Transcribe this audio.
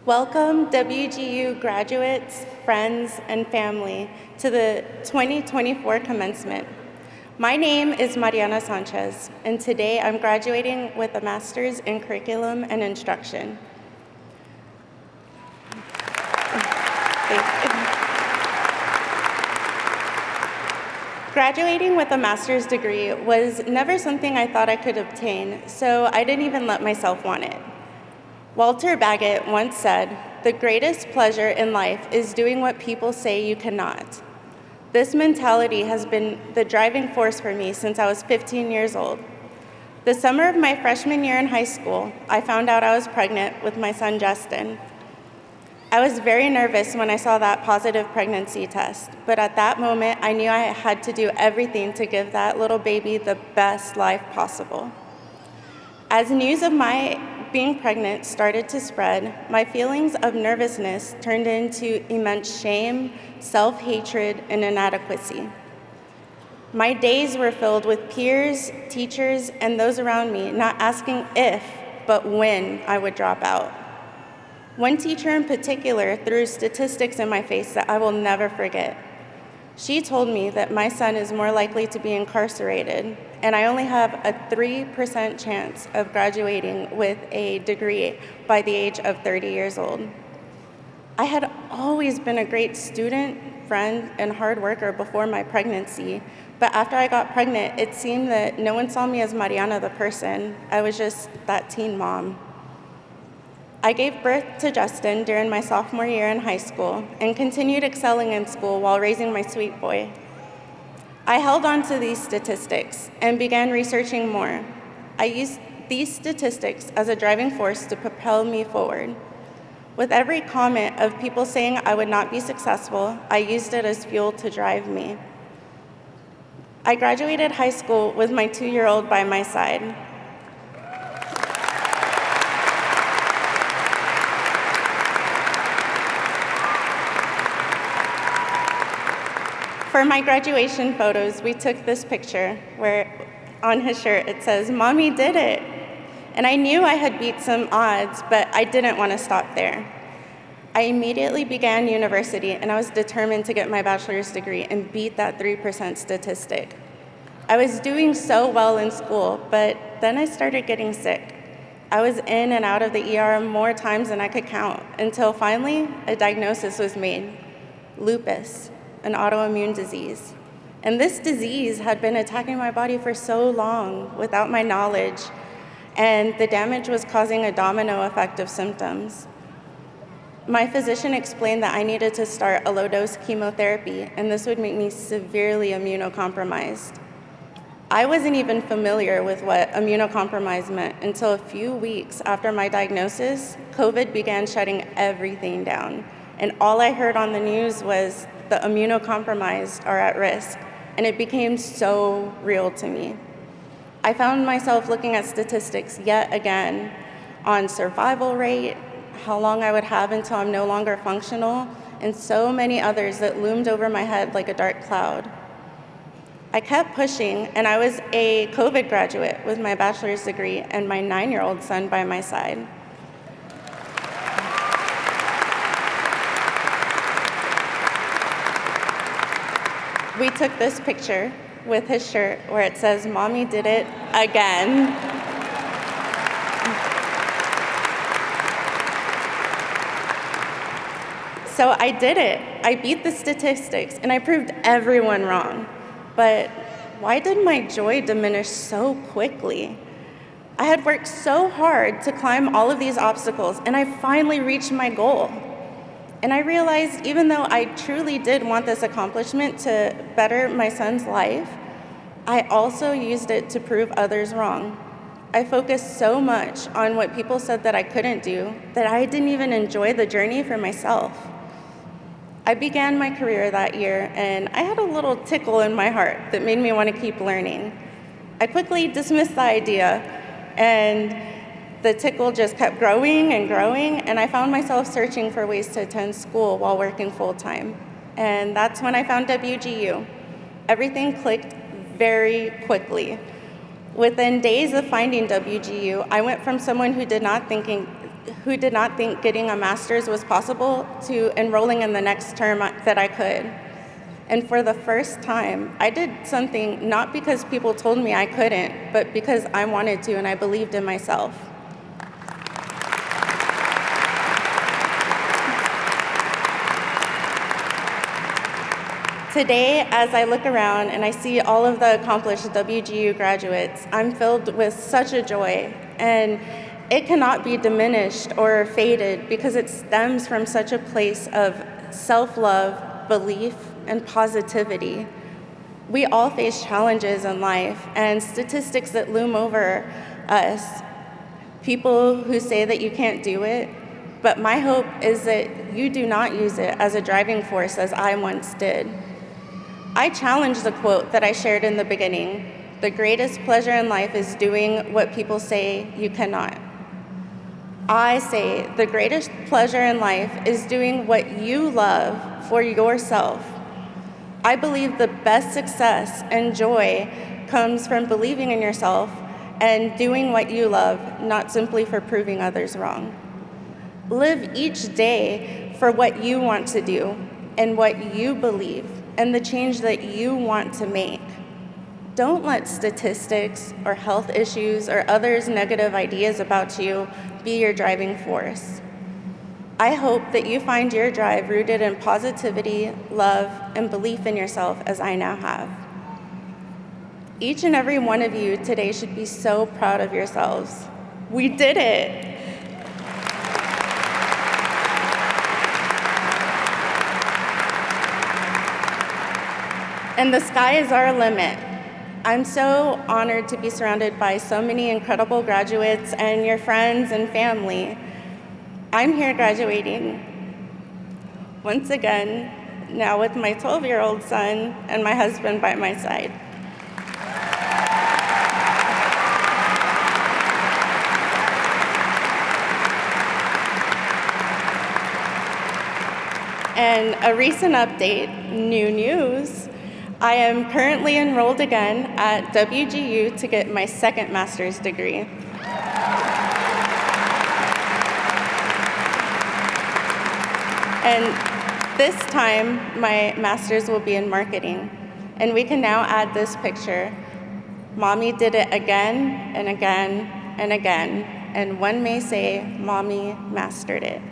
Welcome, WGU graduates, friends, and family to the 2024 commencement. My name is Marianna Sanchez, and today I'm graduating with a master's in curriculum and instruction. Graduating with a master's degree was never something I thought I could obtain, so I didn't even let myself want it. Walter Baggett once said, "The greatest pleasure in life is doing what people say you cannot." This mentality has been the driving force for me since I was 15 years old. The summer of my freshman year in high school, I found out I was pregnant with my son, Justin. I was very nervous when I saw that positive pregnancy test, but at that moment, I knew I had to do everything to give that little baby the best life possible. As news of my being pregnant started to spread, my feelings of nervousness turned into immense shame, self-hatred, and inadequacy. My days were filled with peers, teachers, and those around me not asking if, but when I would drop out. One teacher in particular threw statistics in my face that I will never forget. She told me that my son is more likely to be incarcerated, and I only have a 3% chance of graduating with a degree by the age of 30 years old. I had always been a great student, friend, and hard worker before my pregnancy, but after I got pregnant, it seemed that no one saw me as Marianna the person. I was just that teen mom. I gave birth to Justin during my sophomore year in high school and continued excelling in school while raising my sweet boy. I held on to these statistics and began researching more. I used these statistics as a driving force to propel me forward. With every comment of people saying I would not be successful, I used it as fuel to drive me. I graduated high school with my 2-year-old by my side. For my graduation photos, we took this picture where on his shirt it says, "Mommy did it." And I knew I had beat some odds, but I didn't want to stop there. I immediately began university, and I was determined to get my bachelor's degree and beat that 3% statistic. I was doing so well in school, but then I started getting sick. I was in and out of the ER more times than I could count, until finally a diagnosis was made: lupus, an autoimmune disease. And this disease had been attacking my body for so long without my knowledge, and the damage was causing a domino effect of symptoms. My physician explained that I needed to start a low-dose chemotherapy, and this would make me severely immunocompromised. I wasn't even familiar with what immunocompromised meant until a few weeks after my diagnosis. COVID began shutting everything down, and all I heard on the news was the immunocompromised are at risk, and it became so real to me. I found myself looking at statistics yet again on survival rate, how long I would have until I'm no longer functional, and so many others that loomed over my head like a dark cloud. I kept pushing, and I was a COVID graduate with my bachelor's degree and my 9-year-old son by my side. We took this picture with his shirt where it says, "Mommy did it again." So I did it. I beat the statistics, and I proved everyone wrong. But why did my joy diminish so quickly? I had worked so hard to climb all of these obstacles, and I finally reached my goal. And I realized even though I truly did want this accomplishment to better my son's life, I also used it to prove others wrong. I focused so much on what people said that I couldn't do that I didn't even enjoy the journey for myself. I began my career that year, and I had a little tickle in my heart that made me want to keep learning. I quickly dismissed the idea, and the tickle just kept growing, and I found myself searching for ways to attend school while working full-time. And that's when I found WGU. Everything clicked very quickly. Within days of finding WGU, I went from someone who did not think who did not think getting a master's was possible to enrolling in the next term that I could. And for the first time, I did something not because people told me I couldn't, but because I wanted to and I believed in myself. Today, as I look around and I see all of the accomplished WGU graduates, I'm filled with such a joy, and it cannot be diminished or faded because it stems from such a place of self-love, belief, and positivity. We all face challenges in life and statistics that loom over us. People who say that you can't do it, but my hope is that you do not use it as a driving force as I once did. I challenge the quote that I shared in the beginning: the greatest pleasure in life is doing what people say you cannot. I say the greatest pleasure in life is doing what you love for yourself. I believe the best success and joy comes from believing in yourself and doing what you love, not simply for proving others wrong. Live each day for what you want to do and what you believe and the change that you want to make. Don't let statistics or health issues or others' negative ideas about you be your driving force. I hope that you find your drive rooted in positivity, love, and belief in yourself as I now have. Each and every one of you today should be so proud of yourselves. We did it. And the sky is our limit. I'm so honored to be surrounded by so many incredible graduates and your friends and family. I'm here graduating once again, now with my 12-year-old son and my husband by my side. And a recent update, new news, I am currently enrolled again at WGU to get my second master's degree. And this time, my master's will be in marketing. And we can now add this picture. Mommy did it again and again and again. And one may say, Mommy mastered it.